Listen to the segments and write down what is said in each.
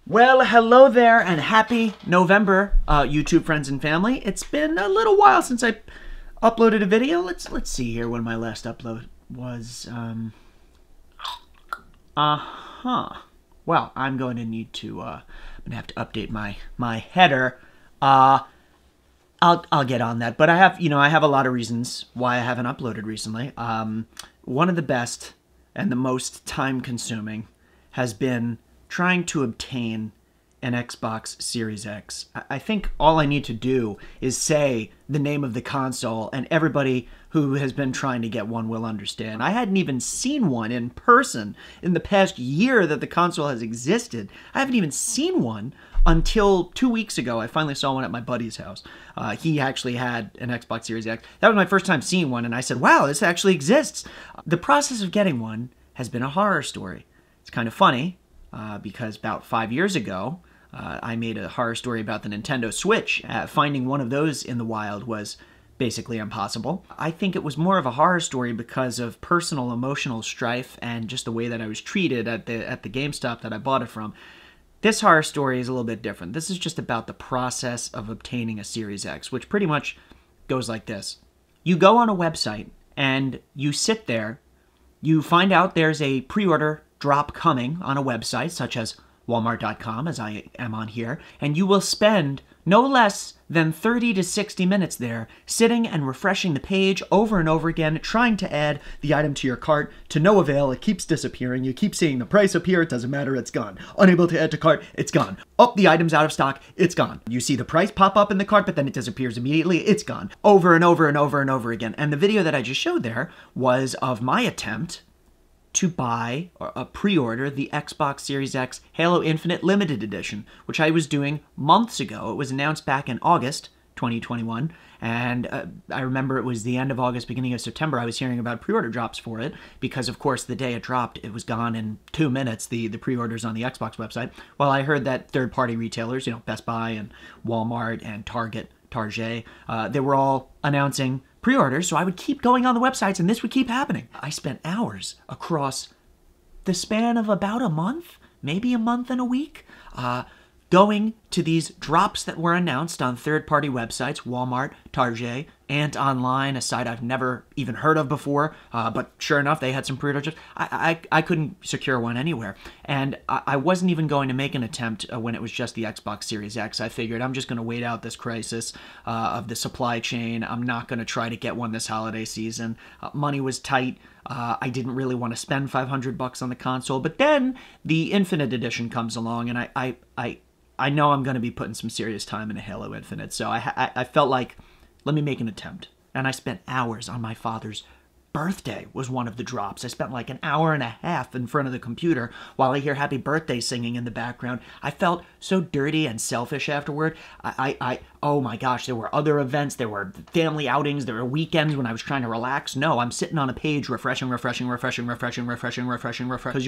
Well, hello there and happy November, YouTube friends and family. It's been a little while since I uploaded a video. Let's see here when my last upload was. Well, I'm going to need to. I'm gonna have to update my header. I'll get on that, but I have a lot of reasons why I haven't uploaded recently. One of the best and the most time-consuming has been trying to obtain an Xbox Series X. I think all I need to do is say the name of the console and everybody who has been trying to get one will understand. I hadn't even seen one in person in the past year that the console has existed. I haven't even seen one until 2 weeks ago. I finally saw one at my buddy's house. He actually had an Xbox Series X. That was my first time seeing one, and I said, wow, this actually exists. The process of getting one has been a horror story. It's kind of funny, because about 5 years ago, I made a horror story about the Nintendo Switch. Finding one of those in the wild was basically impossible. I think it was more of a horror story because of personal emotional strife and just the way that I was treated at the GameStop that I bought it from. This horror story is a little bit different. This is just about the process of obtaining a Series X, which pretty much goes like this. You go on a website and you sit there, you find out there's a pre-order drop coming on a website such as Walmart.com, as I am on here, and you will spend no less than 30 to 60 minutes there sitting and refreshing the page over and over again, trying to add the item to your cart to no avail. It keeps disappearing. You keep seeing the price appear. It doesn't matter. It's gone. Unable to add to cart. It's gone. Oh, the item's out of stock. It's gone. You see the price pop up in the cart, but then it disappears immediately. It's gone. Over and over and over and over again. And the video that I just showed there was of my attempt to buy or pre-order the Xbox Series X Halo Infinite Limited Edition, which I was doing months ago. It was announced back in August 2021, and I remember it was the end of August, beginning of September, I was hearing about pre-order drops for it, because of course the day it dropped, it was gone in 2 minutes, the pre-orders on the Xbox website. Well, I heard that third-party retailers, Best Buy and Walmart and Target, they were all announcing pre-orders, so I would keep going on the websites and this would keep happening. I spent hours across the span of about a month, maybe a month and a week, going to these drops that were announced on third-party websites, Walmart, Target, and online, a site I've never even heard of before, but sure enough, they had some pre-order drops. I couldn't secure one anywhere, and I wasn't even going to make an attempt when it was just the Xbox Series X. I figured I'm just going to wait out this crisis of the supply chain. I'm not going to try to get one this holiday season. Money was tight. I didn't really want to spend $500 on the console, but then the Infinite Edition comes along, and I know I'm going to be putting some serious time into Halo Infinite, so I felt like, let me make an attempt. And I spent hours on my father's birthday was one of the drops. I spent like an hour and a half in front of the computer while I hear happy birthday singing in the background. I felt so dirty and selfish afterward. Oh my gosh, there were other events, there were family outings, there were weekends when I was trying to relax. No, I'm sitting on a page refreshing. Because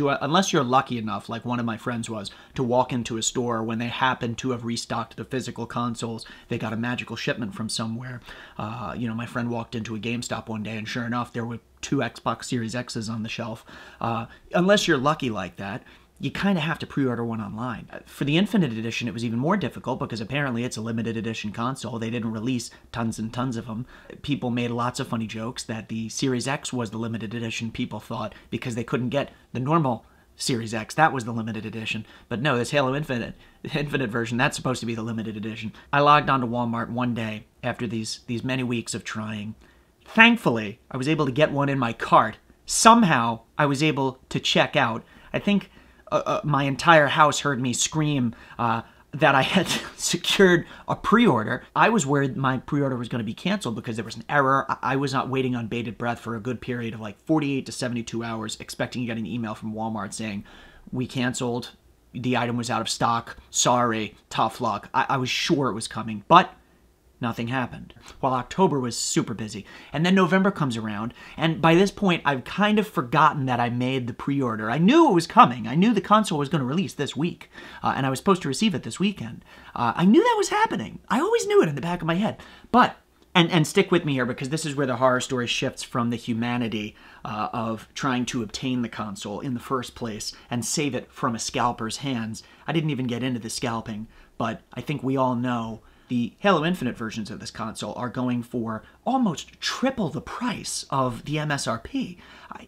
unless you're lucky enough, like one of my friends was, to walk into a store when they happen to have restocked the physical consoles, they got a magical shipment from somewhere. My friend walked into a GameStop one day and sure enough, there were 2 Xbox Series X's on the shelf. Unless you're lucky like that, you kind of have to pre-order one online. For the Infinite Edition, it was even more difficult because apparently it's a limited edition console. They didn't release tons and tons of them. People made lots of funny jokes that the Series X was the limited edition, people thought, because they couldn't get the normal Series X. That was the limited edition. But no, this Halo Infinite version, that's supposed to be the limited edition. I logged onto Walmart one day after these many weeks of trying. Thankfully, I was able to get one in my cart. Somehow, I was able to check out. I think my entire house heard me scream that I had secured a pre-order. I was worried my pre-order was going to be canceled because there was an error. I was not waiting on bated breath for a good period of like 48 to 72 hours, expecting to get an email from Walmart saying, we canceled, the item was out of stock, sorry, tough luck. I was sure it was coming, but nothing happened. While October was super busy. And then November comes around, and by this point, I've kind of forgotten that I made the pre-order. I knew it was coming. I knew the console was going to release this week, and I was supposed to receive it this weekend. I knew that was happening. I always knew it in the back of my head. But And stick with me here, because this is where the horror story shifts from the humanity of trying to obtain the console in the first place and save it from a scalper's hands. I didn't even get into the scalping, but I think we all know the Halo Infinite versions of this console are going for almost triple the price of the MSRP.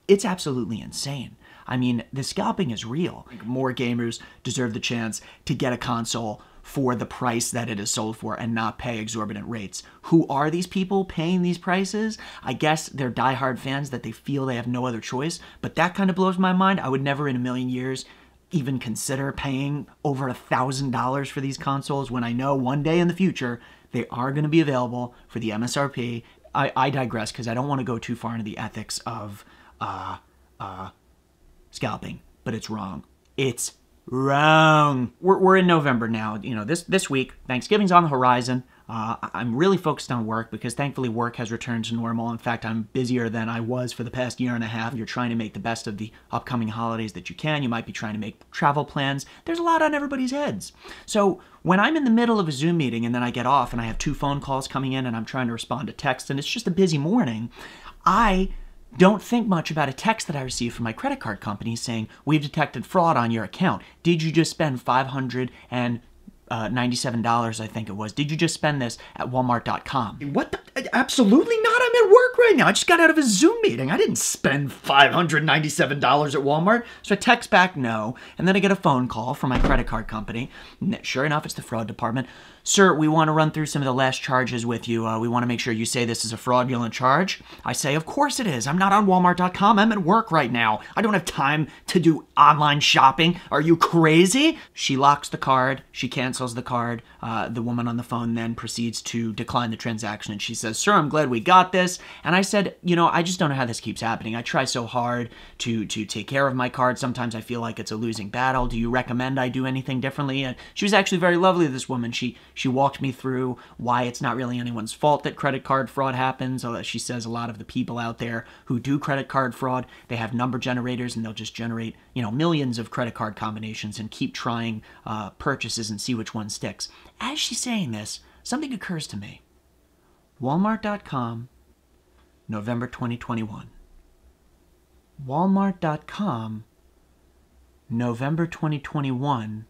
It's absolutely insane. I mean, the scalping is real. More gamers deserve the chance to get a console for the price that it is sold for and not pay exorbitant rates. Who are these people paying these prices? I guess they're diehard fans that they feel they have no other choice, but that kind of blows my mind. I would never in a million years even consider paying over $1,000 for these consoles when I know one day in the future they are going to be available for the MSRP. I digress, because I don't want to go too far into the ethics of scalping, but it's wrong. It's wrong. We're in November now. You know, this week, Thanksgiving's on the horizon. I'm really focused on work because thankfully work has returned to normal. In fact, I'm busier than I was for the past year and a half. You're trying to make the best of the upcoming holidays that you can. You might be trying to make travel plans. There's a lot on everybody's heads. So when I'm in the middle of a Zoom meeting and then I get off and I have 2 phone calls coming in and I'm trying to respond to text and it's just a busy morning, I don't think much about a text that I received from my credit card company saying, "We've detected fraud on your account. Did you just spend $597, I think it was. Did you just spend this at Walmart.com?" What the? Absolutely not. I'm at work right now. I just got out of a Zoom meeting. I didn't spend $597 at Walmart. So I text back no, and then I get a phone call from my credit card company. Sure enough, it's the fraud department. "Sir, we want to run through some of the last charges with you. We want to make sure you say this is a fraudulent charge." I say, "Of course it is. I'm not on Walmart.com. I'm at work right now. I don't have time to do online shopping. Are you crazy?" She locks the card. She cancels the card. The woman on the phone then proceeds to decline the transaction. And she says, "Sir, I'm glad we got this." And I said, "You know, I just don't know how this keeps happening. I try so hard to take care of my card. Sometimes I feel like it's a losing battle. Do you recommend I do anything differently?" And she was actually very lovely, this woman. She walked me through why it's not really anyone's fault that credit card fraud happens. She says a lot of the people out there who do credit card fraud, they have number generators and they'll just generate, you know, millions of credit card combinations and keep trying purchases and see which one sticks. As she's saying this, something occurs to me. Walmart.com, November 2021. Walmart.com, November 2021.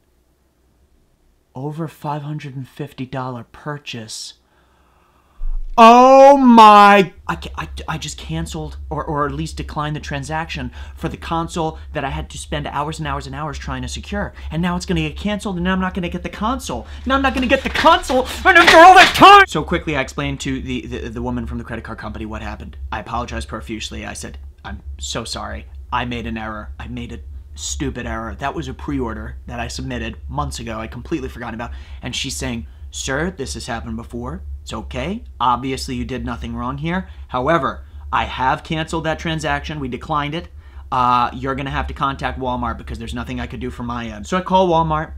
Over $550 purchase. Oh my! I just canceled or at least declined the transaction for the console that I had to spend hours and hours and hours trying to secure. And now it's going to get canceled, and now I'm not going to get the console. Now I'm not going to get the console, and after all that time! So quickly I explained to the woman from the credit card company what happened. I apologized profusely. I said, "I'm so sorry. I made an error. I made a stupid error. That was a pre-order that I submitted months ago. I completely forgot about." And she's saying, "Sir, this has happened before. It's okay. Obviously, you did nothing wrong here. However, I have canceled that transaction. We declined it. You're going to have to contact Walmart because there's nothing I could do from my end." So I call Walmart,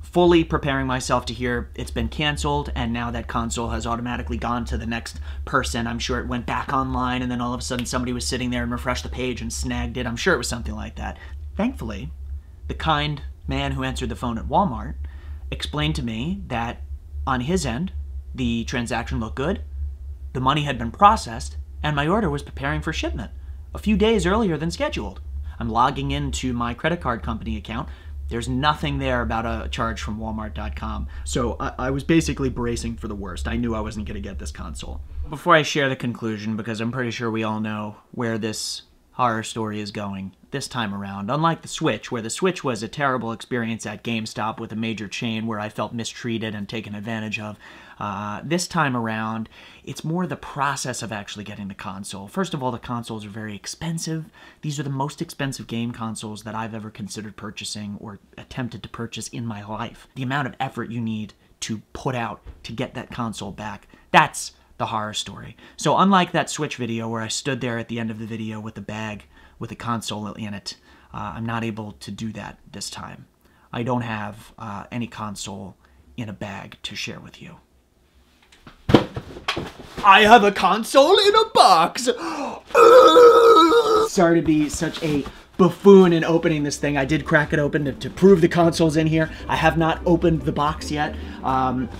fully preparing myself to hear it's been canceled, and now that console has automatically gone to the next person. I'm sure it went back online, and then all of a sudden somebody was sitting there and refreshed the page and snagged it. I'm sure it was something like that. Thankfully, the kind man who answered the phone at Walmart explained to me that on his end, the transaction looked good, the money had been processed, and my order was preparing for shipment a few days earlier than scheduled. I'm logging into my credit card company account. There's nothing there about a charge from Walmart.com. So I was basically bracing for the worst. I knew I wasn't going to get this console. Before I share the conclusion, because I'm pretty sure we all know where this horror story is going this time around, unlike the Switch, where the Switch was a terrible experience at GameStop with a major chain where I felt mistreated and taken advantage of, this time around, it's more the process of actually getting the console. First of all, the consoles are very expensive. These are the most expensive game consoles that I've ever considered purchasing or attempted to purchase in my life. The amount of effort you need to put out to get that console back, that's the horror story. So unlike that Switch video where I stood there at the end of the video with the bag with a console in it, I'm not able to do that this time. I don't have any console in a bag to share with you. I have a console in a box! Sorry to be such a buffoon in opening this thing. I did crack it open to prove the console's in here. I have not opened the box yet.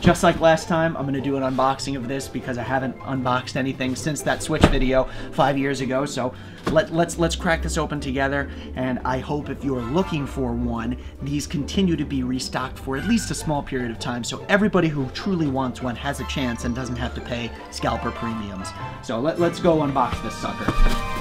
Just like last time, I'm gonna do an unboxing of this because I haven't unboxed anything since that Switch video 5 years ago. So let's crack this open together, and I hope if you're looking for one, these continue to be restocked for at least a small period of time, so everybody who truly wants one has a chance and doesn't have to pay scalper premiums. So let's go unbox this sucker.